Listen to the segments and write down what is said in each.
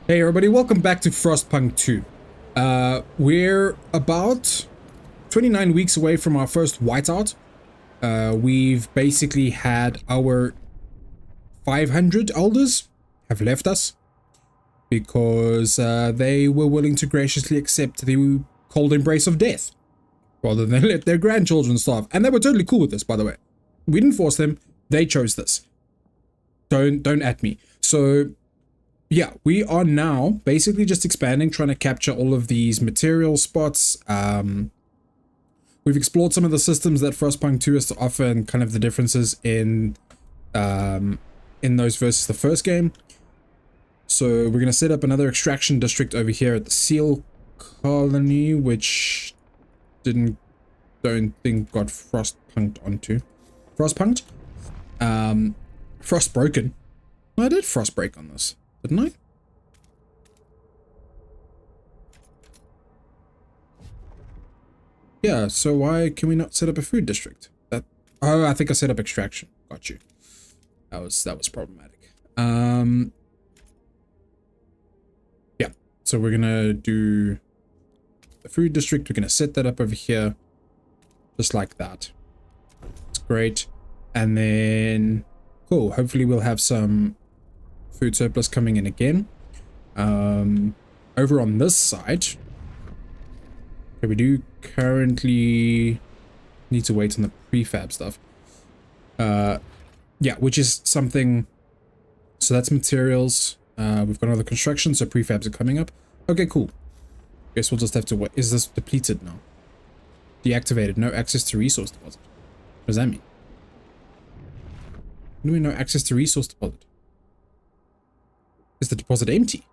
Hey everybody, welcome back to Frostpunk 2. We're about 29 weeks away from our first whiteout. We've basically had our 500 elders have left us because they were willing to graciously accept the cold embrace of death rather than let their grandchildren starve. And they were totally cool with this, by the way. We didn't force them, they chose this. Don't at me. So yeah, we are now basically just expanding, trying to capture all of these material spots. We've explored some of the systems that Frostpunk 2 has to offer and kind of the differences in those versus the first game. So we're going to set up another extraction district over here at the Seal Colony, which don't think got frostpunked onto. Frostpunked? Frostbroken. I did frostbreak on this, didn't I? Yeah, so why can we not set up a food district? Oh, I think I set up extraction. Got you. That was problematic. Yeah, so we're gonna do the food district. We're gonna set that up over here, just like that. It's great. And then, cool. Hopefully we'll have some food surplus coming in again. Over on this side, okay, we do currently need to wait on the prefab stuff. Yeah, which is something. So that's materials. We've got another construction, so prefabs are coming up. Okay, cool. Guess we'll just have to wait. Is this depleted now? Deactivated. No access to resource deposit. What does that mean? What do we mean no access to resource deposit? Is the deposit empty?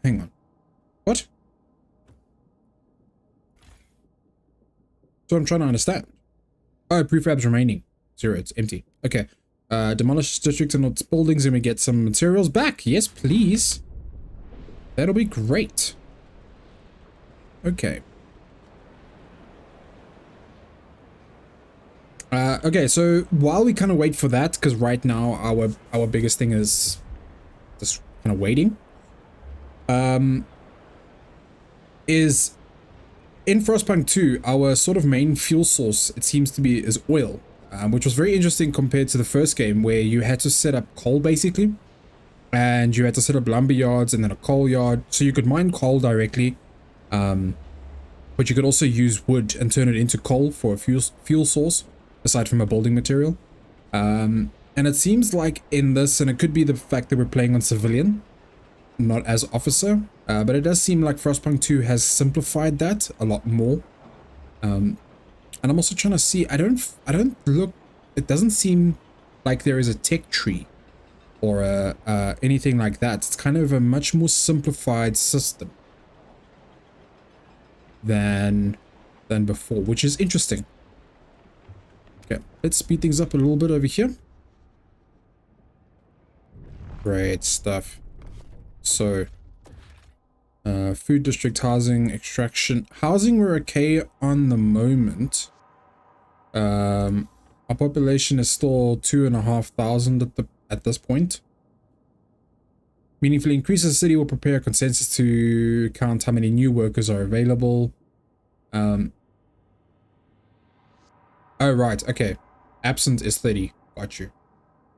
Hang on. What? So I'm trying to understand. Oh, prefabs remaining. 0, it's empty. Okay. Demolish district and its buildings and we get some materials back. Yes, please. That'll be great. Okay. Okay, so while we kind of wait for that, because right now our biggest thing is just kind of waiting. Is in Frostpunk 2, our sort of main fuel source, it seems to be, is oil, which was very interesting compared to the first game where you had to set up coal basically, and you had to set up lumber yards and then a coal yard, so you could mine coal directly, but you could also use wood and turn it into coal for a fuel source, aside from a building material. And it seems like in this, and it could be the fact that we're playing on civilian, not as officer, but it does seem like Frostpunk 2 has simplified that a lot more. And I'm also trying to see, I don't look, it doesn't seem like there is a tech tree or anything like that. It's kind of a much more simplified system than before, which is interesting. Okay, let's speed things up a little bit over here. Great stuff. So, food district, housing, extraction. Housing, we're okay on the moment. Our population is still 2,500 at this point. Meaningfully increase the city will prepare a consensus to count how many new workers are available. Oh, right, okay. Absent is 30. Got you.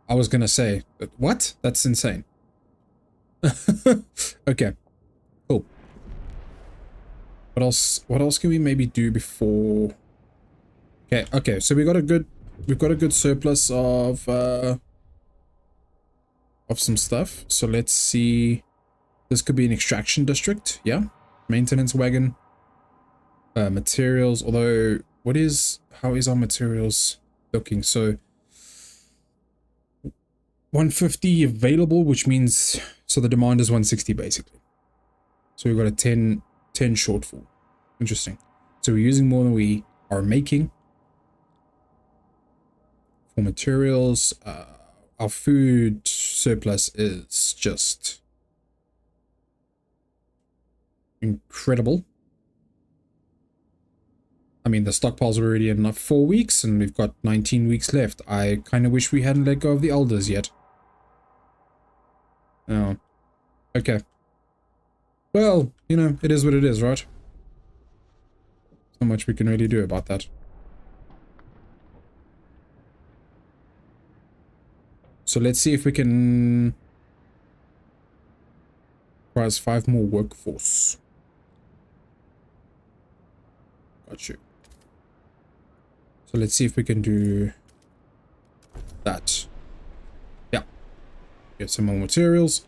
I was gonna say, what? That's insane. Okay, cool. What else can we maybe do before? Okay, so we've got a good surplus of some stuff. So let's see. This could be an extraction district, yeah. Maintenance wagon. Materials, although how is our materials looking? So 150 available, which means, so the demand is 160 basically. So we've got a 10 shortfall. Interesting. So we're using more than we are making. For materials, our food surplus is just incredible. mean, the stockpiles are already enough 4 weeks, and we've got 19 weeks left. I kind of wish we hadn't let go of the elders yet. Oh. Okay. Well, you know, it is what it is, right? Not much we can really do about that. So let's see if we can prize 5 more workforce. Got you. So let's see if we can do that. Yeah. Get some more materials.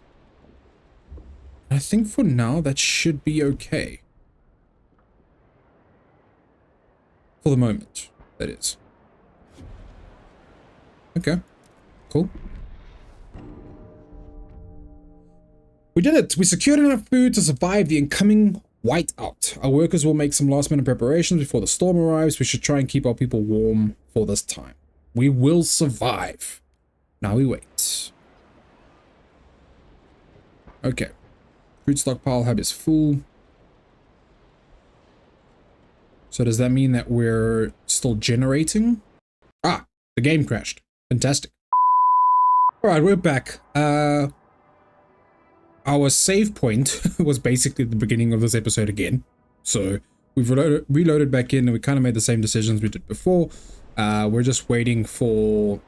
I think for now that should be okay. For the moment, that is. Okay. Cool. We did it! We secured enough food to survive the incoming whiteout. Our workers will make some last minute preparations before the storm arrives. We should try and keep our people warm for this time. We will survive. Now we wait. Okay. Food stockpile hub is full. So does that mean that we're still generating? Ah, the game crashed. Fantastic. Alright, we're back. Our save point was basically the beginning of this episode again. So we've reloaded back in and we kind of made the same decisions we did before. We're just waiting for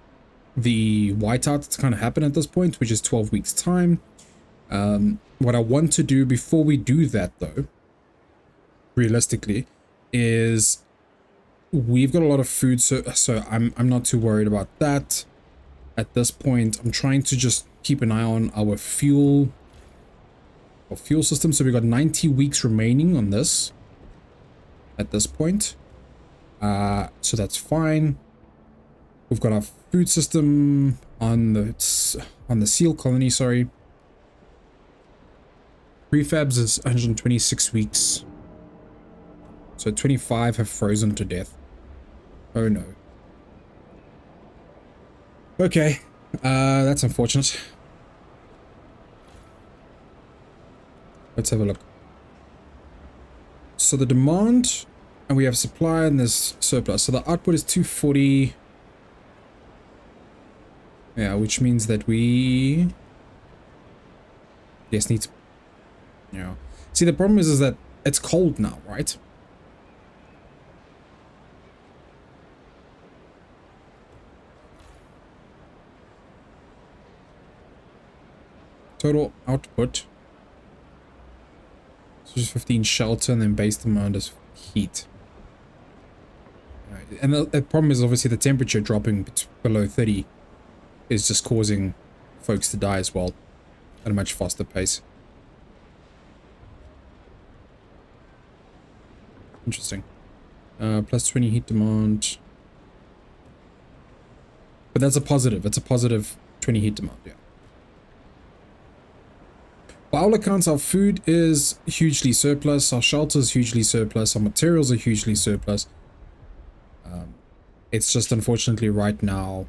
the whiteout to kind of happen at this point, which is 12 weeks time. What I want to do before we do that though, realistically, is we've got a lot of food, so I'm not too worried about that. At this point, I'm trying to just keep an eye on our fuel system. So we've got 90 weeks remaining on this at this point. So that's fine. We've got our food system on the seal colony, sorry. Prefabs is 126 weeks. So 25 have frozen to death. Oh no. Okay. That's unfortunate. Let's have a look. So the demand, and we have supply and there's surplus. So the output is 240. Yeah, which means that we need to, you know. See, the problem is that it's cold now, right? Total output. So just 15 shelter and then base demand is heat. Right. And the problem is obviously the temperature dropping below 30 is just causing folks to die as well at a much faster pace. Interesting. Plus 20 heat demand. But that's a positive. It's a positive 20 heat demand, yeah. By all accounts, our food is hugely surplus, our shelter is hugely surplus, our materials are hugely surplus. It's just unfortunately right now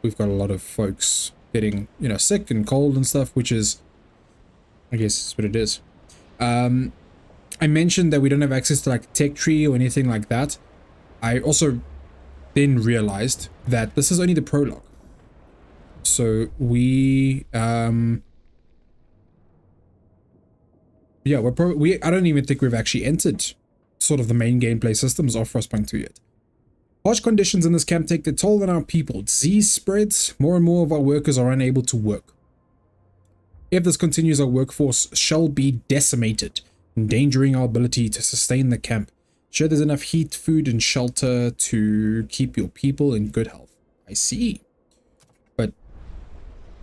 we've got a lot of folks getting, you know, sick and cold and stuff, which is, I guess, what it is. I mentioned that we don't have access to like tech tree or anything like that. I also then realized that this is only the prologue. So we yeah, I don't even think we've actually entered sort of the main gameplay systems of Frostpunk 2 yet. Harsh conditions in this camp take their toll on our people. Disease spreads, more and more of our workers are unable to work. If this continues, our workforce shall be decimated, endangering our ability to sustain the camp. Ensure there's enough heat, food, and shelter to keep your people in good health. I see. But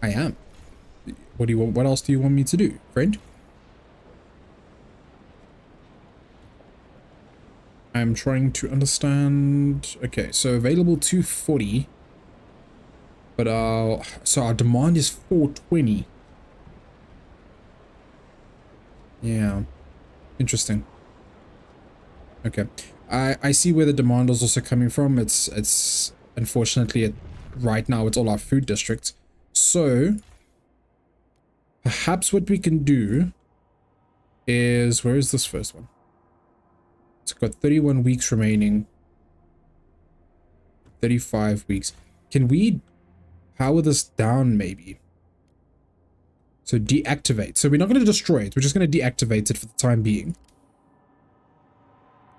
I am. What do you want? What else do you want me to do, friend? I'm trying to understand. Okay, so available 240, but our demand is 420. Yeah, interesting. Okay, I see where the demand is also coming from. It's unfortunately right now it's all our food districts. So perhaps what we can do is, where is this first one? It's got 31 weeks remaining. 35 weeks. Can we power this down maybe? So deactivate. So we're not going to destroy it. We're just going to deactivate it for the time being.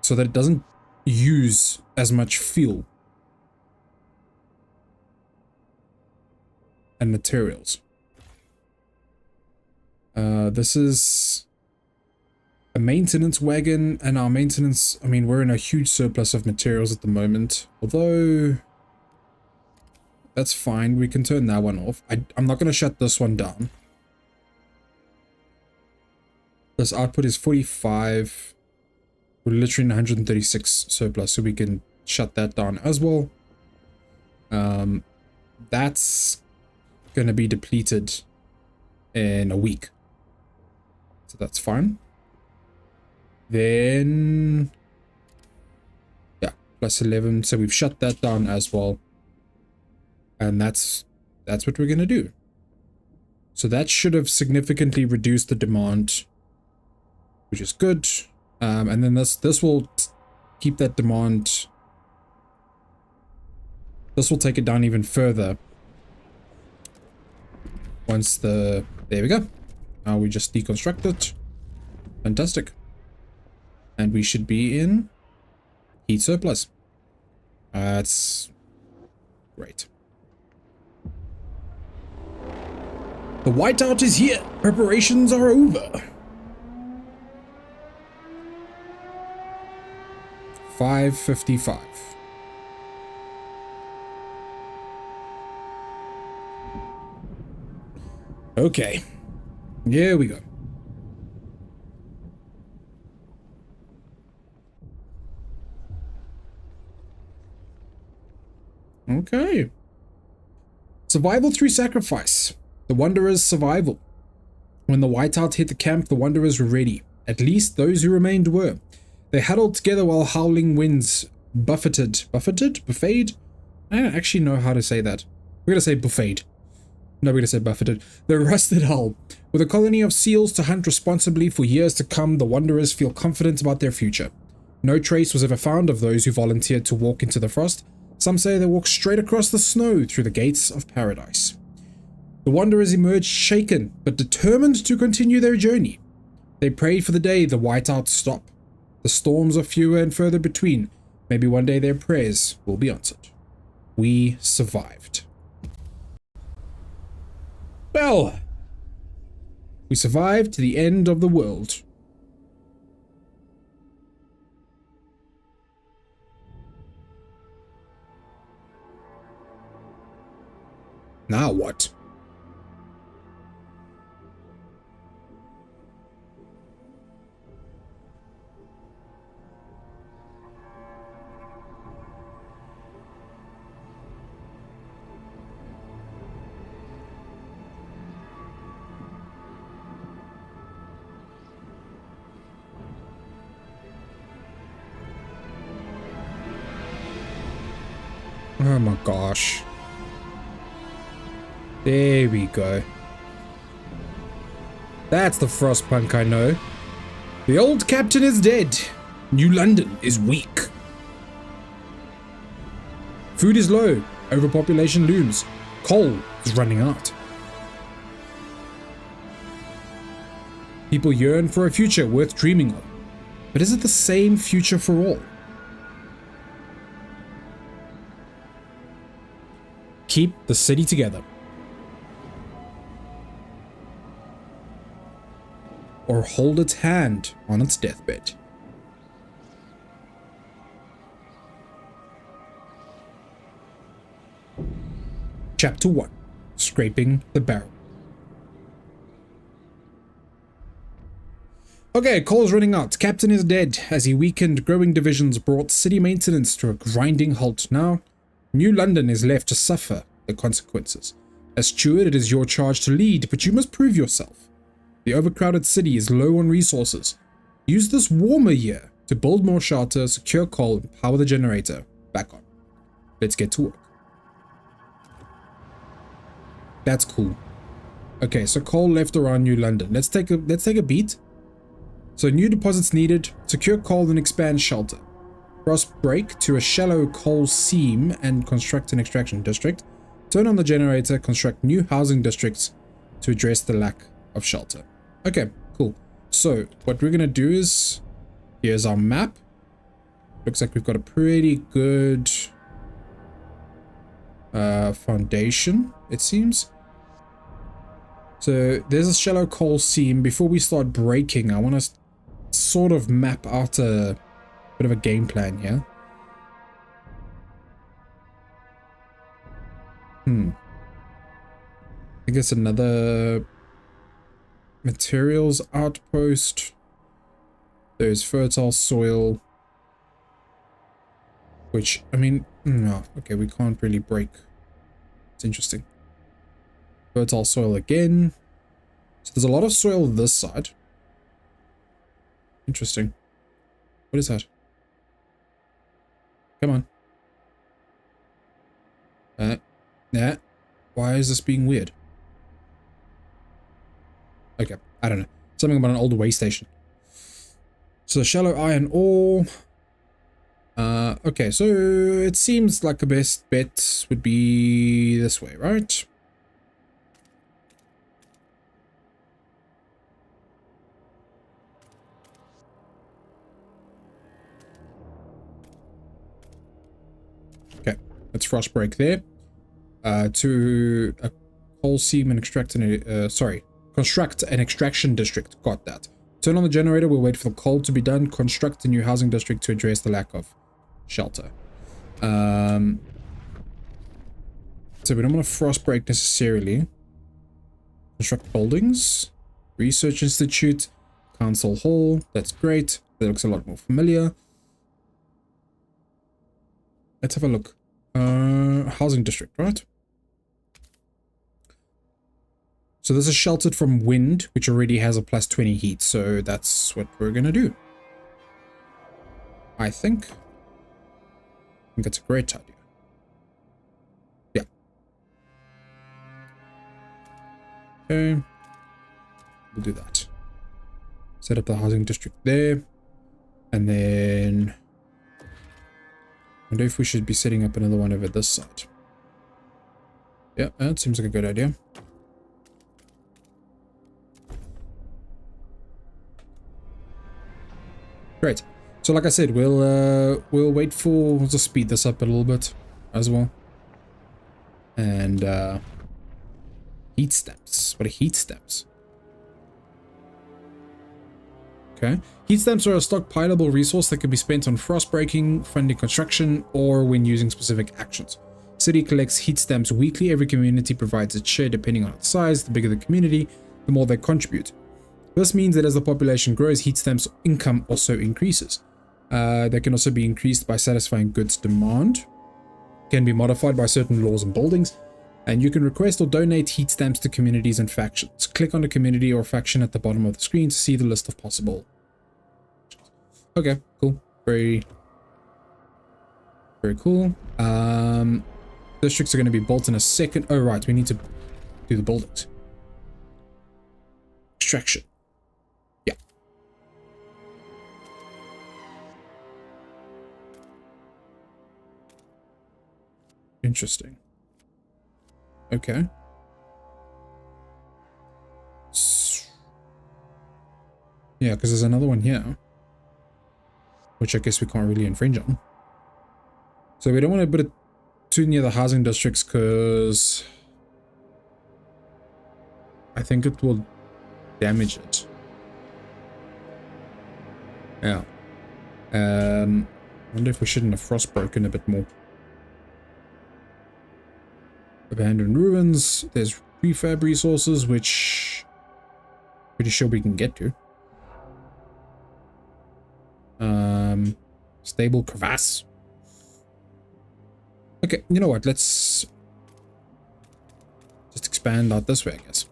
So that it doesn't use as much fuel and materials. This is a maintenance wagon, and our maintenance, I mean, we're in a huge surplus of materials at the moment. Although, that's fine. We can turn that one off. I'm not going to shut this one down. This output is 45. We're literally in 136 surplus, so we can shut that down as well. That's going to be depleted in a week. So that's fine. Then, yeah, plus 11. So we've shut that down as well. And that's what we're going to do. So that should have significantly reduced the demand, which is good. And then this will keep that demand. This will take it down even further. Once there we go. Now we just deconstruct it. Fantastic. And we should be in heat surplus. That's great. The whiteout is here. Preparations are over. 5:55. Okay. Here we go. Okay. Survival through sacrifice. The Wanderers' survival. When the whiteout hit the camp, the Wanderers were ready. At least those who remained were. They huddled together while howling winds buffeted? Buffeted? I don't actually know how to say that. We're gonna say buffeted. No, we're gonna say buffeted. The rusted hull. With a colony of seals to hunt responsibly for years to come, the Wanderers feel confident about their future. No trace was ever found of those who volunteered to walk into the frost. Some say they walked straight across the snow through the gates of paradise. The Wanderers emerged shaken, but determined to continue their journey. They prayed for the day the whiteouts stop. The storms are fewer and further between. Maybe one day their prayers will be answered. We survived. Well, we survived to the end of the world. Now what? Oh my gosh. There we go. That's the Frostpunk I know. The old captain is dead. New London is weak. Food is low. Overpopulation looms. Coal is running out. People yearn for a future worth dreaming of. But is it the same future for all? Keep the city together. Or hold its hand on its deathbed. Chapter 1. Scraping the Barrel. Okay, coal's running out. Captain is dead. As he weakened, growing divisions brought city maintenance to a grinding halt. Now, New London is left to suffer the consequences. As steward, it is your charge to lead, but you must prove yourself. The overcrowded city is low on resources. Use this warmer year to build more shelter, secure coal, and power the generator back on. Let's get to work. That's cool. Okay, so coal left around New London. Let's take a beat. So new deposits needed. Secure coal and expand shelter. Frost break to a shallow coal seam and construct an extraction district. Turn on the generator, construct new housing districts to address the lack of shelter. Okay, cool. So what we're going to do is, here's our map. Looks like we've got a pretty good foundation, it seems. So there's a shallow coal seam. Before we start breaking, I want to sort of map out a bit of a game plan here. I guess another materials outpost. There's fertile soil. Which, I mean, no. Okay, we can't really break. It's interesting. Fertile soil again. So there's a lot of soil this side. Interesting. What is that? Come on. Nah. Why is this being weird? Okay, I don't know. Something about an old way station. So shallow iron ore. Okay, so it seems like the best bet would be this way, right? Okay, let's frost break there. To a coal seam and extract an construct an extraction district. Got that. Turn on the generator. We'll wait for the coal to be done. Construct a new housing district to address the lack of shelter. So we don't want to frost break necessarily. Construct buildings. Research Institute. Council Hall. That's great. That looks a lot more familiar. Let's have a look. Housing district, right? So this is sheltered from wind, which already has a +20 heat. So that's what we're going to do. I think that's a great idea. Yeah. Okay. We'll do that. Set up the housing district there. And then I wonder if we should be setting up another one over this side. Yeah, that seems like a good idea. Great. So like I said, we'll wait for, we'll just speed this up a little bit as well. And heat stamps. What are heat stamps? Okay. Heat stamps are a stockpilable resource that can be spent on frost breaking, funding construction, or when using specific actions. City collects heat stamps weekly. Every community provides its share depending on its size. The bigger the community, the more they contribute. This means that as the population grows, heat stamps income also increases. They can also be increased by satisfying goods demand. Can be modified by certain laws and buildings. And you can request or donate heat stamps to communities and factions. Click on the community or faction at the bottom of the screen to see the list of possible. Okay, cool. Very cool. Districts are going to be built in a second. Oh, right. We need to do the buildings. Extraction. Yeah. Interesting. Okay. Yeah, because there's another one here, which I guess we can't really infringe on. So we don't want to put it too near the housing districts because I think it will damage it. Yeah. I wonder if we shouldn't have frost broken a bit more. Abandoned ruins. There's prefab resources, which pretty sure we can get to. Stable crevasse. Okay, you know what? Let's just expand out this way, I guess.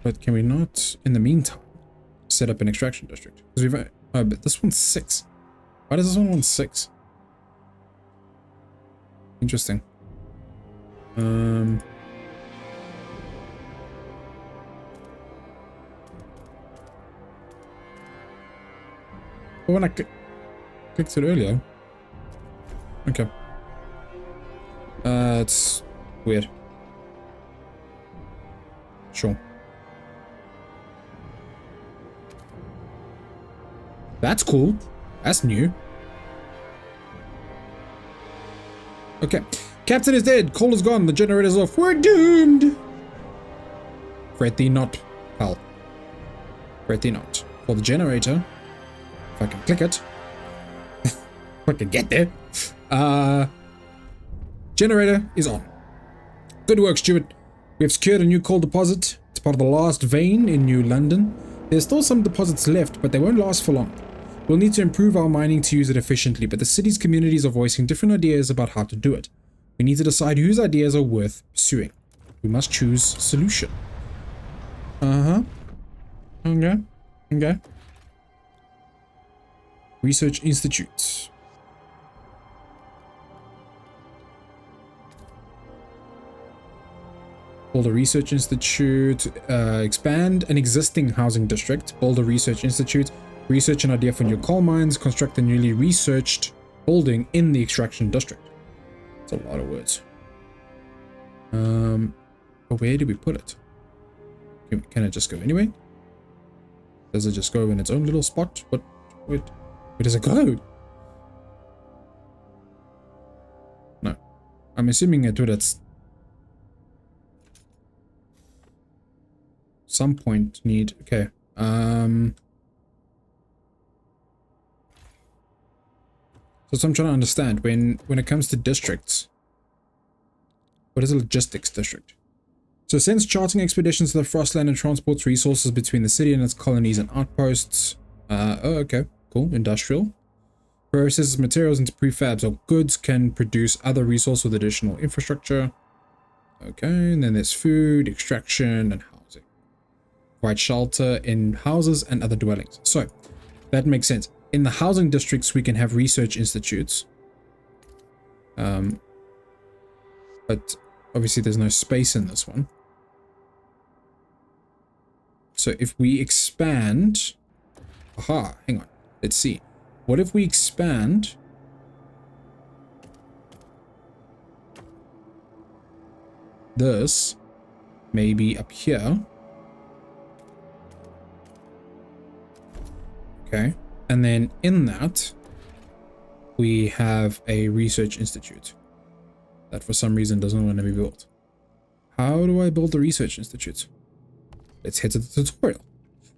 But can we not, in the meantime, set up an extraction district? Because we've... Oh, but this one's 6. Why does this one want 6? Interesting. But when I clicked it earlier. Okay. It's weird. Sure. That's cool. That's new. Okay. Captain is dead. Coal is gone. The generator's off. We're doomed. Fret thee not, pal. Fret thee not. For the generator, if I can click it, if I can get there. Generator is on. Good work, Steward. We have secured a new coal deposit. It's part of the last vein in New London. There's still some deposits left, but they won't last for long. We'll need to improve our mining to use it efficiently, but the city's communities are voicing different ideas about how to do it. We need to decide whose ideas are worth pursuing. We must choose solution. Okay. Okay. Research Institute. Boulder Research Institute. Expand an existing housing district. Boulder Research Institute. Research an idea for new coal mines. Construct a newly researched building in the extraction district. That's a lot of words. But where do we put it? Can it just go anyway? Does it just go in its own little spot? Where does it go? No. I'm assuming it would at some point need... Okay. So I'm trying to understand. When it comes to districts, what is a logistics district? So sends charting expeditions to the Frostland and transports resources between the city and its colonies and outposts. Oh, okay. Cool. Industrial. Processes materials into prefabs or goods, can produce other resources with additional infrastructure. Okay, and then there's food, extraction, and housing. Provide shelter in houses and other dwellings. So, that makes sense. In the housing districts, we can have research institutes. But obviously there's no space in this one. So if we expand... Aha, hang on. Let's see. What if we expand... this, maybe up here. Okay. And then in that, we have a research institute that for some reason doesn't want to be built. How do I build the research institute? Let's head to the tutorial.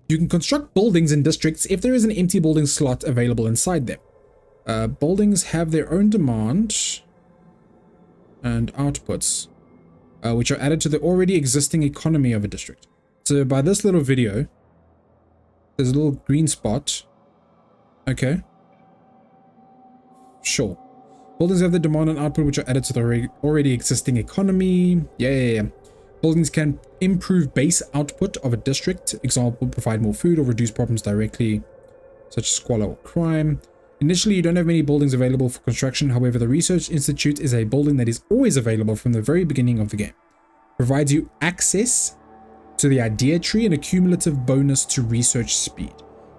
You can construct buildings in districts if there is an empty building slot available inside them. Buildings have their own demand and outputs, which are added to the already existing economy of a district. So by this little video, there's a little green spot. Okay. Sure. Buildings have the demand and output which are added to the already existing economy. Yeah. Buildings can improve base output of a district. Example, provide more food or reduce problems directly, such as squalor or crime. Initially, you don't have many buildings available for construction. However, the Research Institute is a building that is always available from the very beginning of the game. Provides you access to the idea tree and a cumulative bonus to research speed.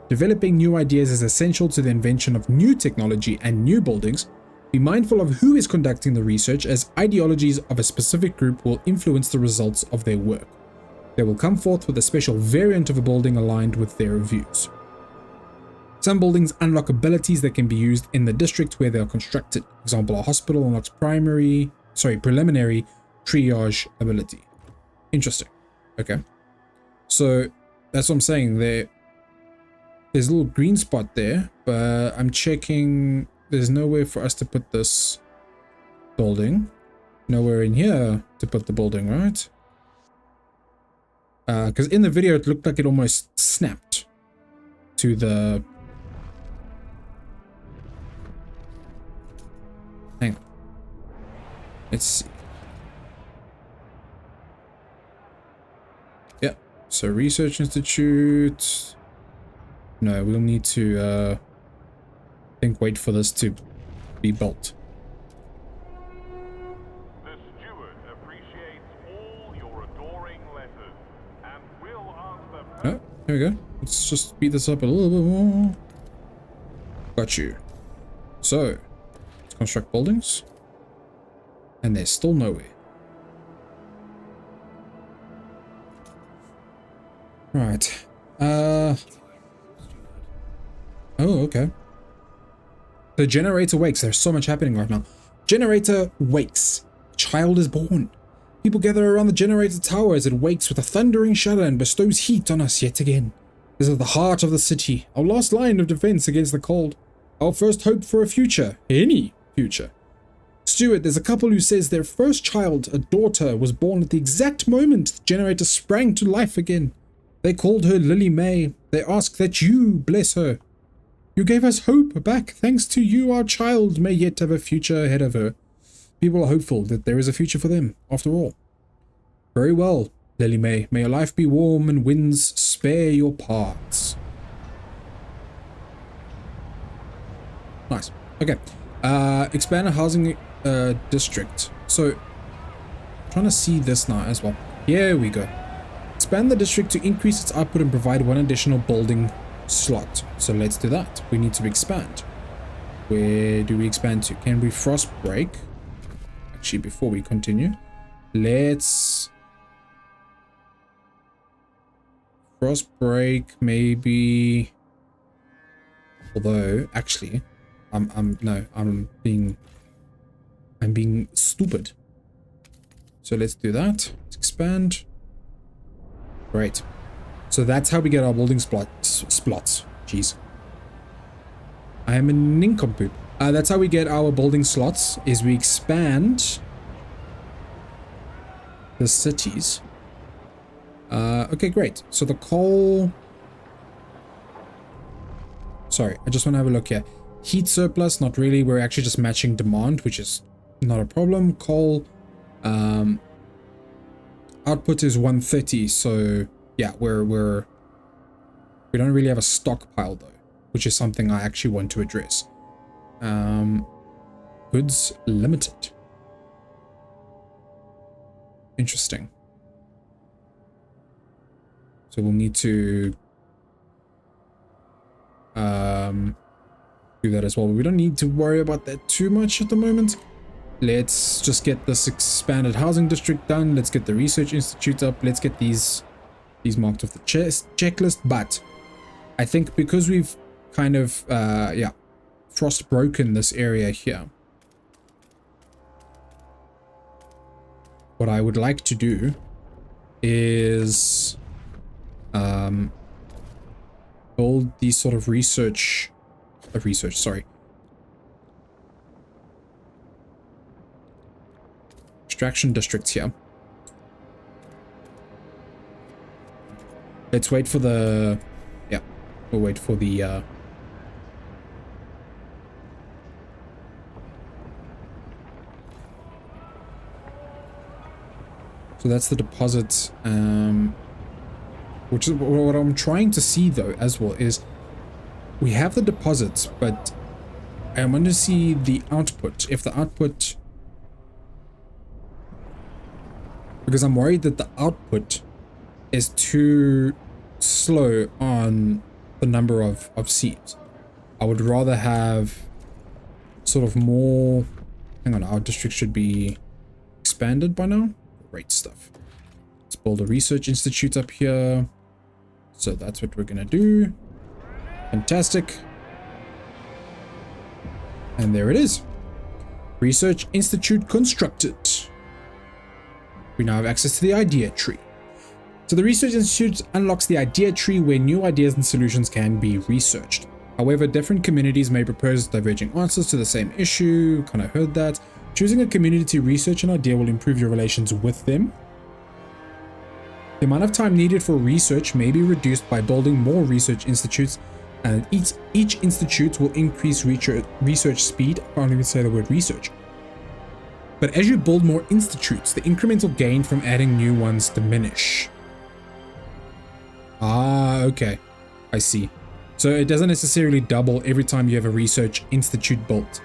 Developing new ideas is essential to the invention of new technology and new buildings. Be mindful of who is conducting the research, as ideologies of a specific group will influence the results of their work. They will come forth with a special variant of a building aligned with their views. Some buildings unlock abilities that can be used in the district where they are constructed. Example, a hospital unlocks preliminary triage ability. Interesting. Okay. So that's what I'm saying. There's a little green spot there, but I'm checking. There's nowhere for us to put this building. Nowhere in here to put the building, right? Because in the video it looked like it almost snapped to the... Hang on. Let's see. Yeah, so Research Institute. No, we'll need to, wait for this to be built. Oh, there we go. Let's just speed this up a little bit more. Got you. So, let's construct buildings. And they're still nowhere. Right. Oh, okay. The generator wakes. There's so much happening right now. Generator wakes. Child is born. People gather around the generator tower as it wakes with a thundering shudder and bestows heat on us yet again. This is the heart of the city, our last line of defense against the cold. Our first hope for a future. Any future. Steward, there's a couple who says their first child, a daughter, was born at the exact moment the generator sprang to life again. They called her Lily May. They ask that you bless her. You gave us hope back. Thanks to you, our child may yet have a future ahead of her. People are hopeful that there is a future for them, after all. Very well, Lily May. May your life be warm and winds spare your paths. Nice. Okay. Expand a housing district. So, I'm trying to see this now as well. Here we go. Expand the district to increase its output and provide one additional building slot. So let's do that. We need to expand. Where do we expand to? Can we frost break? Actually, before we continue, let's frost break maybe. Although, actually, I'm being stupid. So let's do that. Let's expand. Great. So that's how we get our building splots. Jeez. I am a nincompoop. That's how we get our building slots, is we expand the cities. Okay, great. So the coal... Sorry, I just want to have a look here. Heat surplus, not really. We're actually just matching demand, which is not a problem. Coal... output is 130, so yeah, we don't really have a stockpile though, which is something I actually want to address. Goods limited. Interesting. So we'll need to do that as well. We don't need to worry about that too much at the moment. Let's just get this expanded housing district done. Let's get the research institute up. Let's get these marked off the checklist. But I think because we've kind of yeah, frost broken this area here, what I would like to do is build these sort of extraction districts here. Let's wait for the... Yeah, we'll wait for the... So that's the deposit, which is what I'm trying to see though as well is we have the deposits, but I want to see the output. If the output... Because I'm worried that the output is too slow on the number of seeds. I would rather have sort of more... Hang on, our district should be expanded by now. Great stuff. Let's build a research institute up here. So that's what we're gonna do. Fantastic. And there it is. Research institute constructed. We now have access to the idea tree. So the Research Institute unlocks the idea tree where new ideas and solutions can be researched. However, different communities may propose diverging answers to the same issue. Kind of heard that. Choosing a community to research an idea will improve your relations with them. The amount of time needed for research may be reduced by building more research institutes, and each institute will increase research speed. I can't even say the word research. But as you build more institutes, the incremental gain from adding new ones diminish. Ah, okay. I see. So it doesn't necessarily double every time you have a research institute built.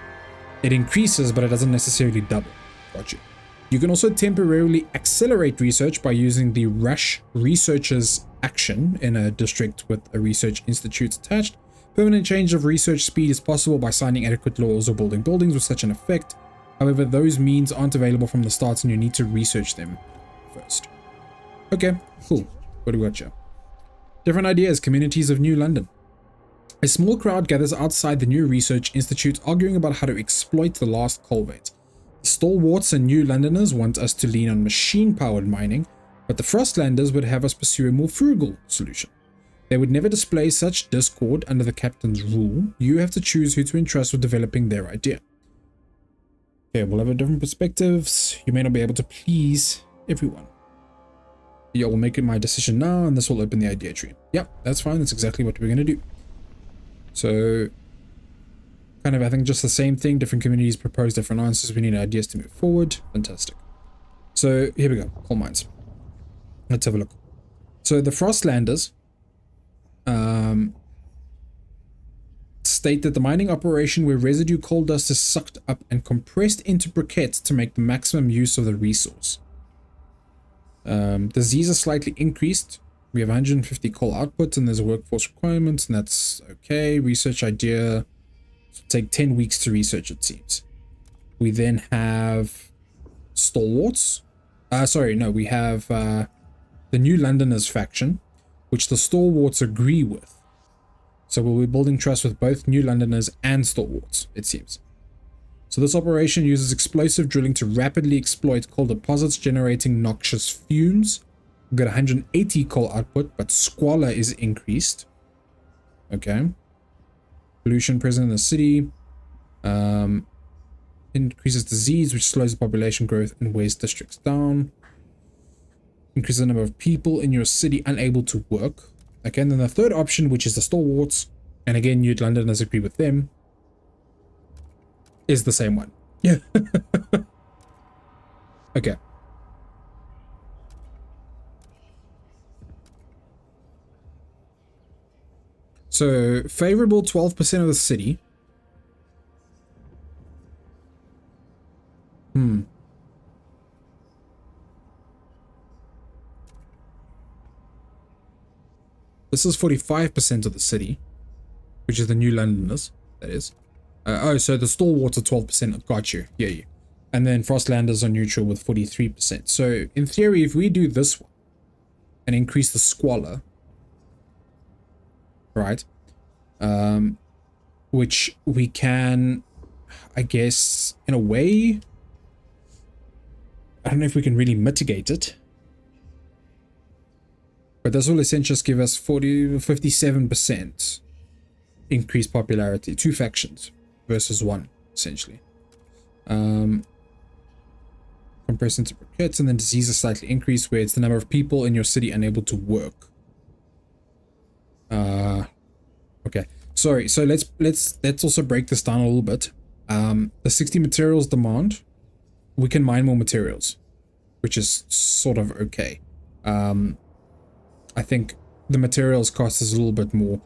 It increases, but it doesn't necessarily double. Gotcha. You can also temporarily accelerate research by using the Rush Researchers action in a district with a research institute attached. Permanent change of research speed is possible by signing adequate laws or building buildings with such an effect. However, those means aren't available from the start and you need to research them first. Okay, cool. What do we got here? Different ideas, communities of New London. A small crowd gathers outside the new research institute arguing about how to exploit the last culvert. The stalwarts and New Londoners want us to lean on machine-powered mining, but the Frostlanders would have us pursue a more frugal solution. They would never display such discord under the captain's rule. You have to choose who to entrust with developing their idea. Okay, we'll have different perspectives. You may not be able to please everyone. Yeah, we'll make it my decision now, and this will open the idea tree. Yep, that's fine. That's exactly what we're going to do. So, kind of, I think just the same thing. Different communities propose different answers. We need ideas to move forward. Fantastic. So, here we go. Coal mines. Let's have a look. So, the Frostlanders state that the mining operation where residue coal dust is sucked up and compressed into briquettes to make the maximum use of the resource. Disease is slightly increased. We have 150 coal output and there's a workforce requirement, and that's okay. Research idea. It'll take 10 weeks to research, it seems. We then have stalwarts. We have the New Londoners faction, which the stalwarts agree with. So we'll be building trust with both New Londoners and stalwarts, it seems. So this operation uses explosive drilling to rapidly exploit coal deposits, generating noxious fumes. We've got 180 coal output, but squalor is increased. Okay. Pollution present in the city. Increases disease, which slows the population growth and weighs districts down. Increases the number of people in your city unable to work. Okay, and then the third option, which is the stalwarts, and again, New Londoners agree with them, is the same one. Yeah. Okay. So, favorable 12% of the city. This is 45% of the city, which is the New Londoners, that is. So the stalwarts are 12%. Got you. Yeah. And then Frostlanders are neutral with 43%. So in theory, if we do this one and increase the squalor, right? Which we can, I guess, in a way, I don't know if we can really mitigate it. But this will essentially just give us 57% increased popularity. 2 factions versus 1, essentially. Compress into briquettes, and then disease is slightly increased, where it's the number of people in your city unable to work. Okay. Sorry. So let's also break this down a little bit. The 60 materials demand, we can mine more materials, which is sort of okay. I think the materials cost is a little bit more,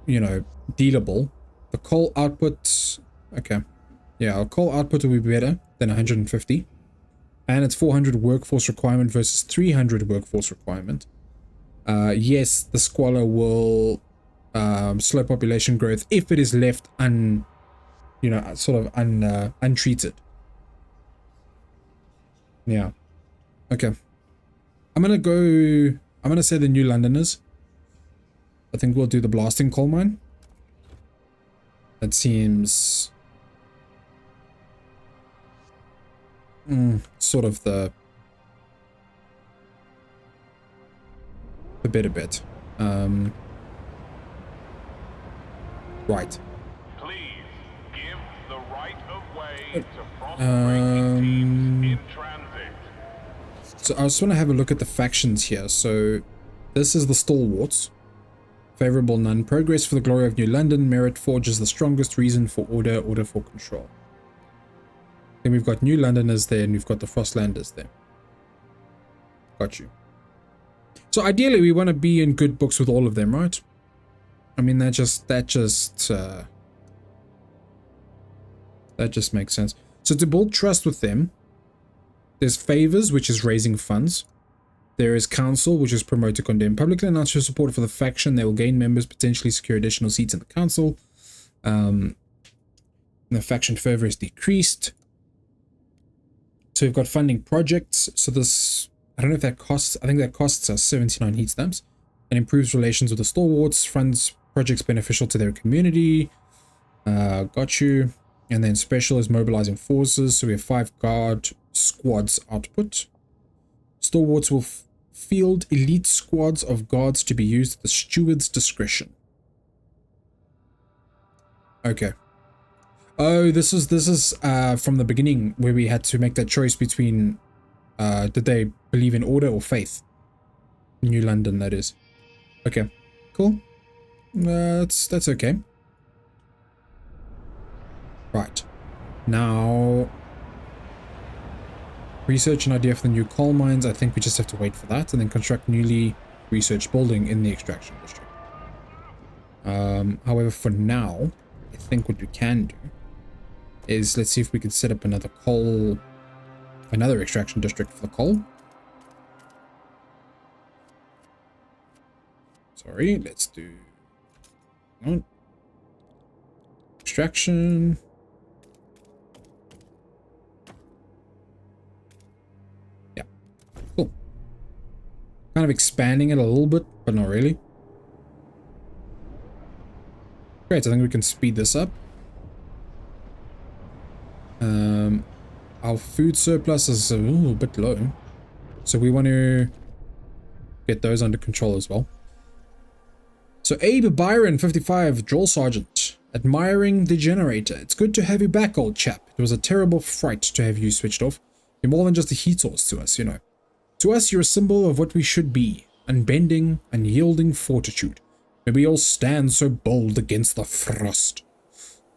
dealable. The coal output, okay. Yeah, our coal output will be better than 150. And it's 400 workforce requirement versus 300 workforce requirement. Yes, the squalor will slow population growth if it is left untreated. Yeah. Okay. I'm gonna say the New Londoners. I think we'll do the blasting coal mine. That seems sort of the better bet. Right. Please give the right of way to Frostpunk teams in transit. So I just want to have a look at the factions here. So this is the stalwarts. Favorable none. Progress for the glory of New London. Merit forges the strongest. Reason for order. Order for control. Then we've got New Londoners there, and we've got the Frostlanders there. Got you. So ideally, we want to be in good books with all of them, right? I mean, that just makes sense. So to build trust with them, there's favors, which is raising funds. There is council, which is promote to condemn. Publicly announce your support for the faction. They will gain members, potentially secure additional seats in the council. The faction fervor is decreased. So we've got funding projects. So this, I don't know if that costs, I think that costs us 79 heat stamps. And improves relations with the stalwarts. Funds projects beneficial to their community. Got you. And then special is mobilizing forces. So we have 5 guard squads output. Stalwarts will field elite squads of guards to be used at the steward's discretion. Okay. Oh, this is from the beginning where we had to make that choice between did they believe in order or faith? New London, that is. Okay, cool. That's okay. Right. Now, research an idea for the new coal mines. I think we just have to wait for that, and then construct newly researched building in the extraction district. However, for now, I think what we can do is let's see if we can set up another extraction district for the coal. Sorry, let's do extraction. Yeah, cool. Kind of expanding it a little bit, but not really. Great, I think we can speed this up. Our food surplus is a little bit low, so we want to get those under control as well. So Abe Byron, 55, drill sergeant, admiring the generator. It's good to have you back, old chap. It was a terrible fright to have you switched off. You're more than just a heat source to us, you know. To us, you're a symbol of what we should be, unbending, unyielding fortitude. May we all stand so bold against the frost.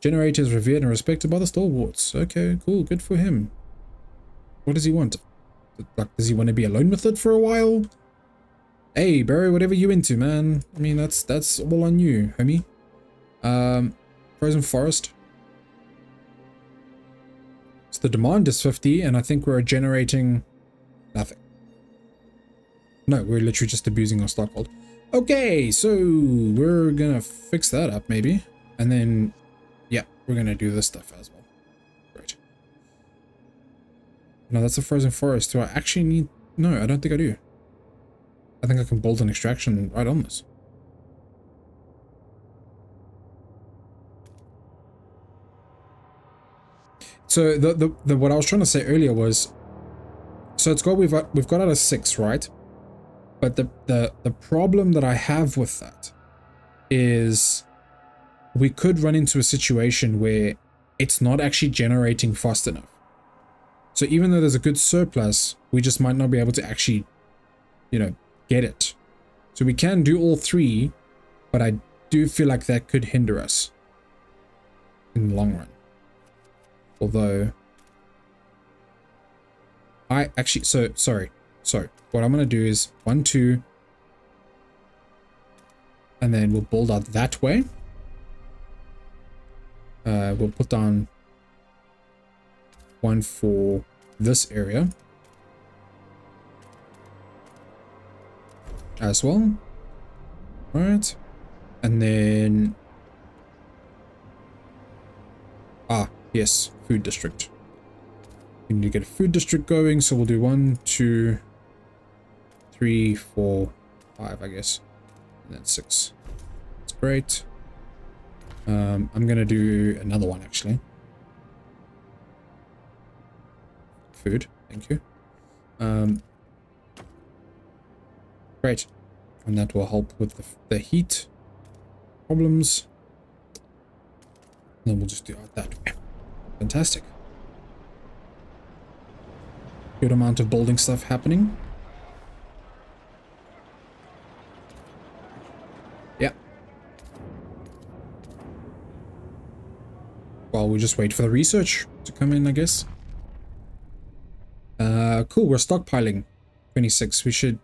Generator is revered and respected by the stalwarts. Okay, cool, good for him. What does he want? Like, does he want to be alone with it for a while? Hey, Barry, whatever you into, man. I mean, that's all on you, homie. Frozen forest. So the demand is 50, and I think we're generating nothing. No, we're literally just abusing our stockhold. Okay, so we're gonna fix that up, maybe. And then, yeah, we're gonna do this stuff as well. Great. No, that's a frozen forest. Do I actually need... No, I don't think I do. I think I can build an extraction right on this. So the what I was trying to say earlier was, so it's got we've got out of 6, right? But the problem that I have with that is we could run into a situation where it's not actually generating fast enough. So even though there's a good surplus, we just might not be able to actually, you know, get it. So we can do all 3, but I do feel like that could hinder us in the long run. Although I actually, sorry. What I'm going to do is 1, 2, and then we'll build out that way. We'll put down 1 for this area as well. All right, and then yes, food district. We need to get a food district going, so we'll do 1, 2, 3, 4, 5, I guess, and then 6. That's great. I'm gonna do another one actually. Food, thank you. Great, and that will help with the heat problems. And then we'll just do it that way. Fantastic. Good amount of building stuff happening. Yeah. Well, we just wait for the research to come in, I guess. Cool, we're stockpiling 26. We should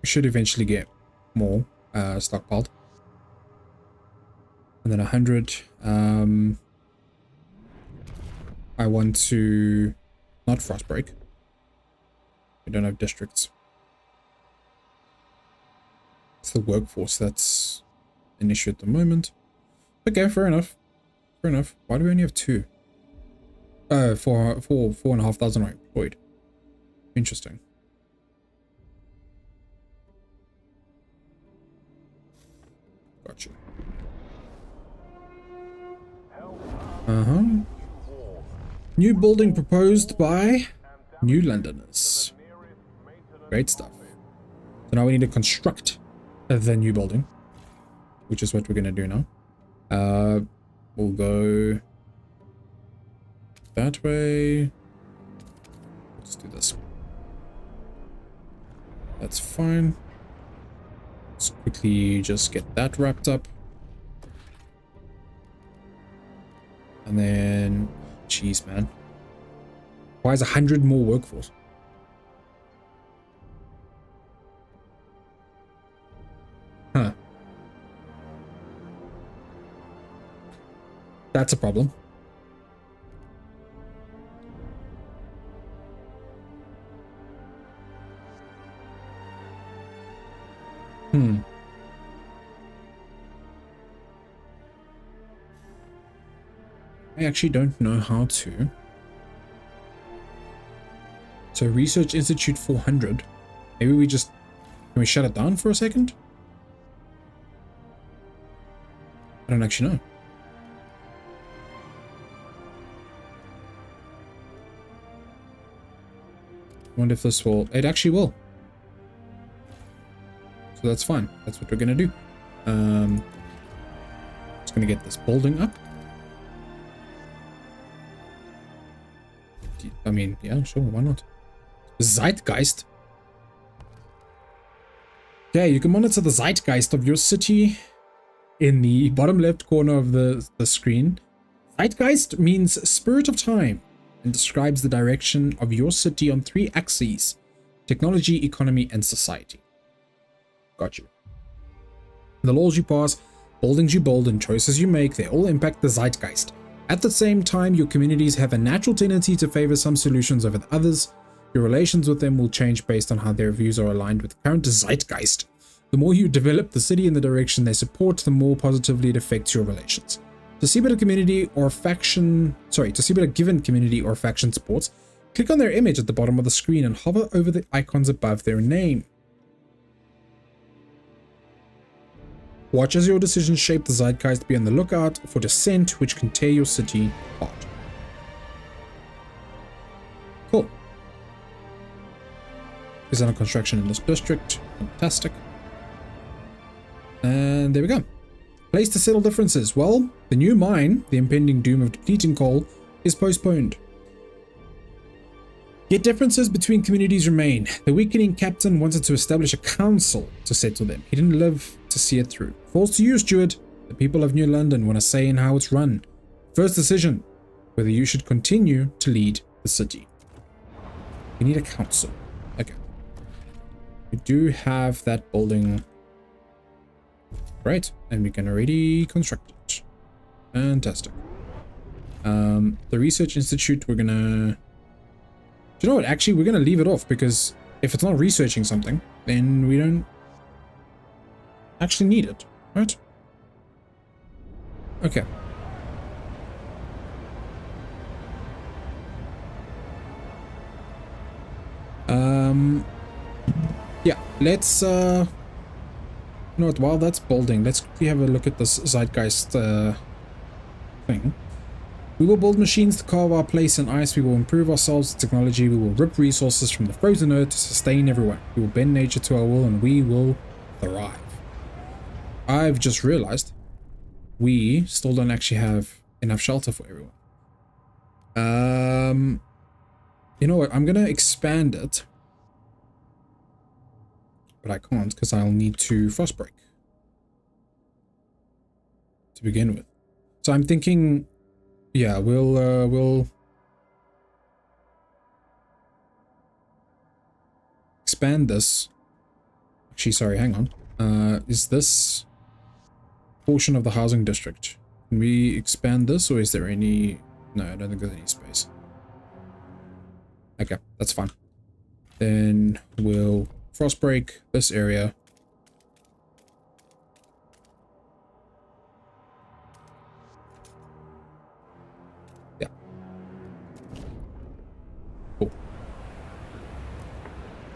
eventually get more stockpiled. And then 100. I want to not frostbreak. We don't have districts. the workforce that's an issue at the moment. Okay, fair enough. Fair enough. Why do we only have 2? 4,500 are employed. Interesting. Gotcha. New building proposed by New Londoners. Great stuff. So now we need to construct the new building, which is what we're going to do now. We'll go that way. Let's do this. That's fine. Let's quickly just get that wrapped up. And then, jeez, man. Why is 100 more workforce? Huh. That's a problem. I actually don't know how to. So Research Institute 400. Maybe we just... Can we shut it down for a second? I don't actually know. I wonder if this will... It actually will. So that's fine. That's what we're going to do. Just going to get this building up. I mean, yeah, sure, why not? Zeitgeist. Yeah, you can monitor the zeitgeist of your city in the bottom left corner of the screen. Zeitgeist means spirit of time and describes the direction of your city on 3 axes: technology, economy, and society. Got you. The laws you pass, buildings you build, and choices you make, they all impact the zeitgeist. At the same time, your communities have a natural tendency to favor some solutions over the others. Your relations with them will change based on how their views are aligned with the current zeitgeist. The more you develop the city in the direction they support, the more positively it affects your relations. To see what a community or faction, to see what a given community or faction supports, click on their image at the bottom of the screen and hover over the icons above their name. Watch as your decisions shape the zeitgeist. Be on the lookout for dissent which can tear your city apart. Cool. Is under construction in this district. Fantastic. And there we go. Place to settle differences. Well, the new mine, the impending doom of depleting coal, is postponed. Yet differences between communities remain. The weakening captain wanted to establish a council to settle them. He didn't live to see it through. Falls to you, Steward. The people of New London want a say in how it's run. First decision, whether you should continue to lead the city. We need a council. Okay. We do have that building. Right, and we can already construct it. Fantastic. The Research Institute, we're gonna... You know what, actually, we're gonna leave it off, because if it's not researching something, then we don't actually need it, right? Okay. Yeah, let's, you know what, while that's building, let's quickly have a look at this zeitgeist, thing. We will build machines to carve our place in ice. We will improve ourselves with technology. We will rip resources from the frozen earth to sustain everyone. We will bend nature to our will, and we will thrive. I've just realized we still don't actually have enough shelter for everyone. You know what? I'm gonna expand it, but I can't because I'll need to frostbreak to begin with. So I'm thinking, yeah, we'll expand this. Actually, sorry, hang on. Is this portion of the housing district? Can we expand this, or is there any... No, I don't think there's any space. Okay, that's fine. Then we'll frostbreak this area.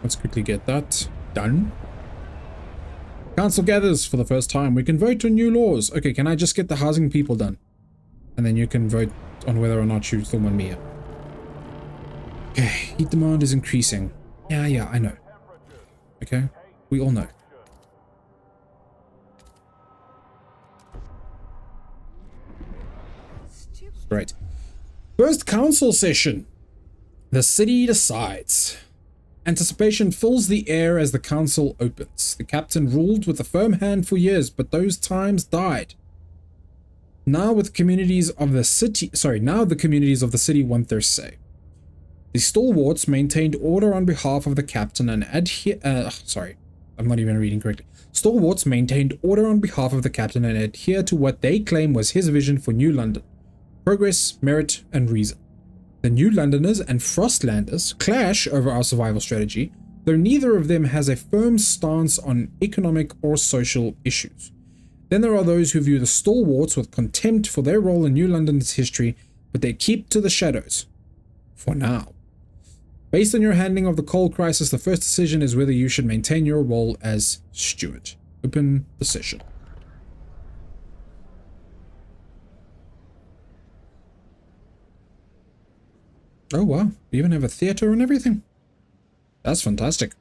Let's quickly get that done. Council gathers for the first time. We can vote on new laws. Okay, can I just get the housing people done? And then you can vote on whether or not you still want me here. Okay, heat demand is increasing. Yeah, I know. Okay, we all know. Right. First council session. The city decides. Anticipation fills the air as the council opens. The captain ruled with a firm hand for years, but those times died. Now the communities of the city want their say. The stalwarts maintained order on behalf of the captain and I'm not even reading correctly. Stalwarts maintained order on behalf of the captain and adhere to what they claim was his vision for New London. Progress, merit, and reason. The New Londoners and Frostlanders clash over our survival strategy, though neither of them has a firm stance on economic or social issues. Then there are those who view the stalwarts with contempt for their role in New London's history, but they keep to the shadows. For now. Based on your handling of the coal crisis, the first decision is whether you should maintain your role as steward. Open the session. Oh wow, we even have a theater and everything. That's fantastic.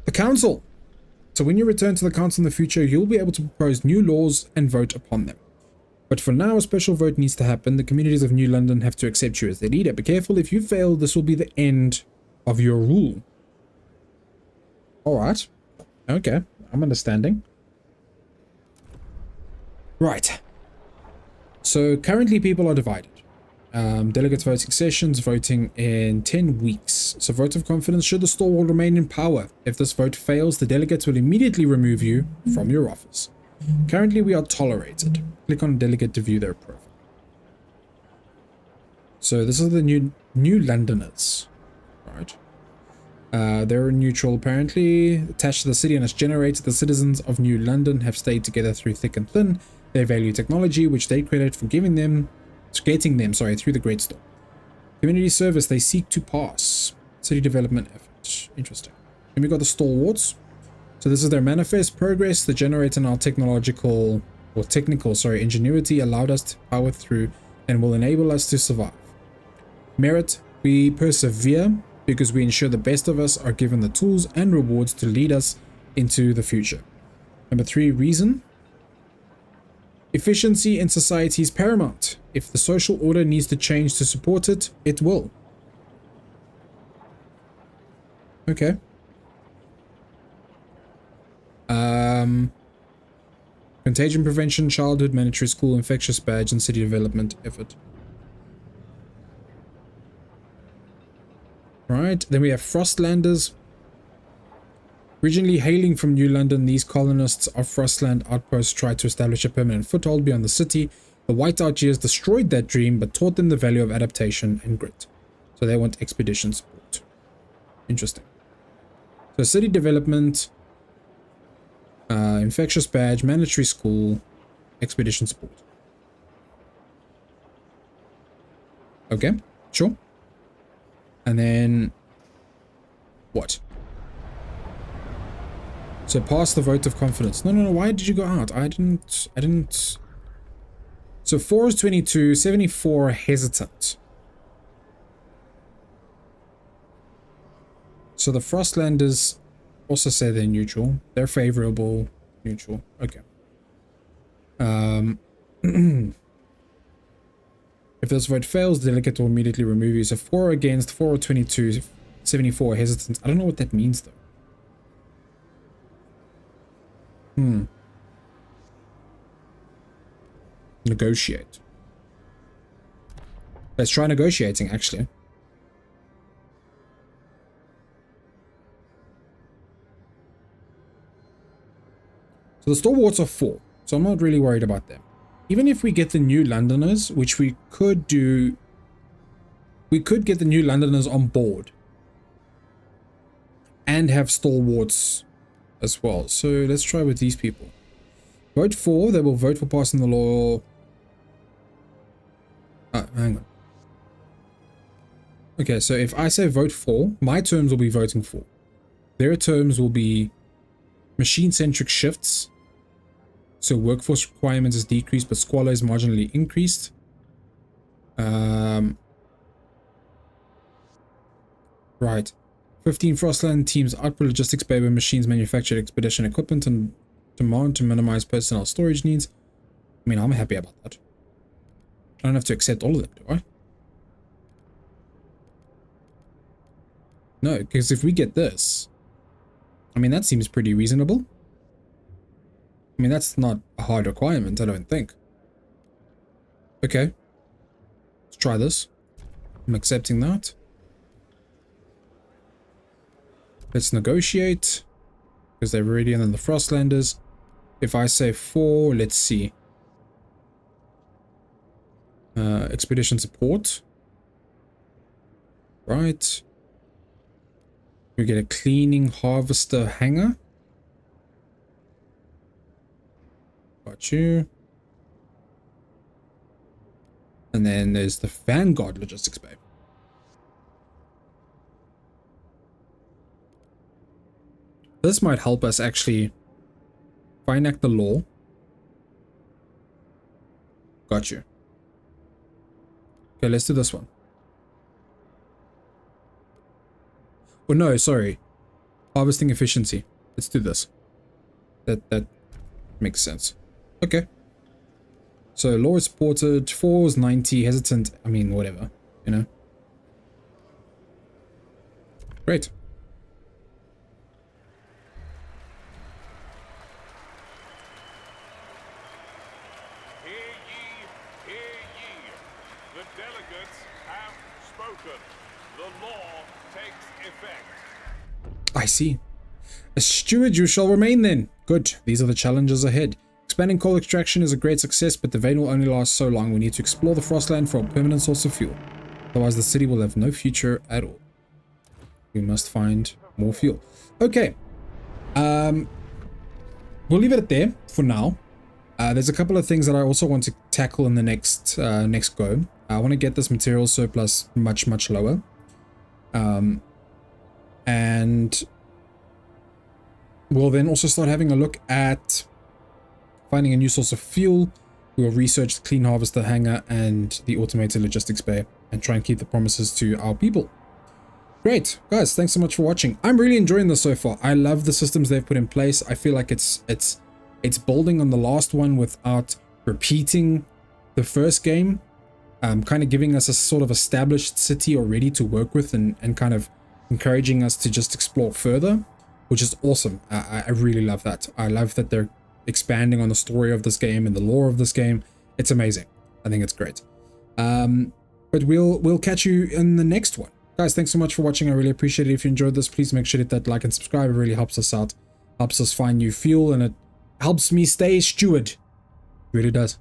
The council. So when you return to the council in the future, you'll be able to propose new laws and vote upon them. But for now, a special vote needs to happen. The communities of New London have to accept you as their leader. Be careful, if you fail, this will be the end of your rule. Alright. Okay, I'm understanding. Right. So currently people are divided. Delegates voting sessions, voting in 10 weeks. So vote of confidence, should the stalwart remain in power. If this vote fails, the delegates will immediately remove you from your office. Currently we are tolerated. Click on delegate to view their profile. So this is the new Londoners. Right. They're neutral apparently. Attached to the city and its generator, the citizens of New London have stayed together through thick and thin. They value technology, which they credit for getting them through the Great Storm. Community service, they seek to pass. City development effort. Interesting. And we got the stalwarts. So this is their manifest. Progress, the generator and our technical ingenuity allowed us to power through and will enable us to survive. Merit, we persevere because we ensure the best of us are given the tools and rewards to lead us into the future. Number 3, reason. Efficiency in society is paramount. If the social order needs to change to support it, it will. Okay. Contagion prevention, childhood, mandatory school, infectious badge, and city development effort. Right, then we have Frostlanders. Originally hailing from New London, these colonists of Frostland outposts tried to establish a permanent foothold beyond the city. The Whiteout years destroyed that dream, but taught them the value of adaptation and grit. So they want expedition support. Interesting. So city development, infectious badge, mandatory school, expedition support. Okay, sure. And then what? So pass the vote of confidence. No, why did you go out? I didn't. So 4 is 22, 74 hesitant. So the Frostlanders also say they're neutral. They're favorable, neutral. Okay. If this vote fails, the delegate will immediately remove you. So 4 against, 4 or 22, 74 hesitant. I don't know what that means though. Negotiate. Let's try negotiating, actually. So the stalwarts are 4, so I'm not really worried about them. Even if we get the New Londoners, which we could do, we could get the New Londoners on board and have stalwarts as well. So let's try with these people. Vote 4, they will vote for passing the law. Hang on. Okay, so if I say vote for, my terms will be voting for. Their terms will be machine-centric shifts. So workforce requirements is decreased, but squalor is marginally increased. Right. 15 Frostland teams output logistics bay where machines manufactured expedition equipment and demand to minimize personnel storage needs. I mean, I'm happy about that. I don't have to accept all of them, do I? No, because if we get this, I mean, that seems pretty reasonable. I mean, that's not a hard requirement, I don't think. Okay. Let's try this. I'm accepting that. Let's negotiate. Because they're already in the Frostlanders. If I say 4, let's see. Expedition support. Right. We get a cleaning harvester hangar. Got you. And then there's the Vanguard logistics bay. This might help us actually enact the law. Got you. Okay, let's do this one. Oh no, sorry. Harvesting efficiency. Let's do this. That makes sense. Okay. So law is supported. 4 is 90. Hesitant. I mean, whatever. You know. Great. I see. As steward you shall remain then. Good. These are the challenges ahead. Expanding coal extraction is a great success, but the vein will only last so long. We need to explore the Frostland for a permanent source of fuel. Otherwise the city will have no future at all. We must find more fuel. Okay. We'll leave it at there for now. There's a couple of things that I also want to tackle in the next go. I want to get this material surplus much lower. And we'll then also start having a look at finding a new source of fuel. We'll research the clean harvester hangar and the automated logistics bay and try and keep the promises to our people. Great, guys, thanks so much for watching. I'm really enjoying this so far. I love the systems they've put in place. I feel like it's building on the last one without repeating the first game. Kind of giving us a sort of established city already to work with and kind of encouraging us to just explore further, which is awesome. I really love that. I love that they're expanding on the story of this game and the lore of this game. It's amazing. I think it's great. But we'll catch you in the next one. Guys, thanks so much for watching. I really appreciate it. If you enjoyed this, please make sure to hit that like and subscribe. It really helps us out, helps us find new fuel, and it helps me stay steward. It really does.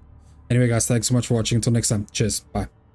Anyway, guys, thanks so much for watching. Until next time. Cheers. Bye.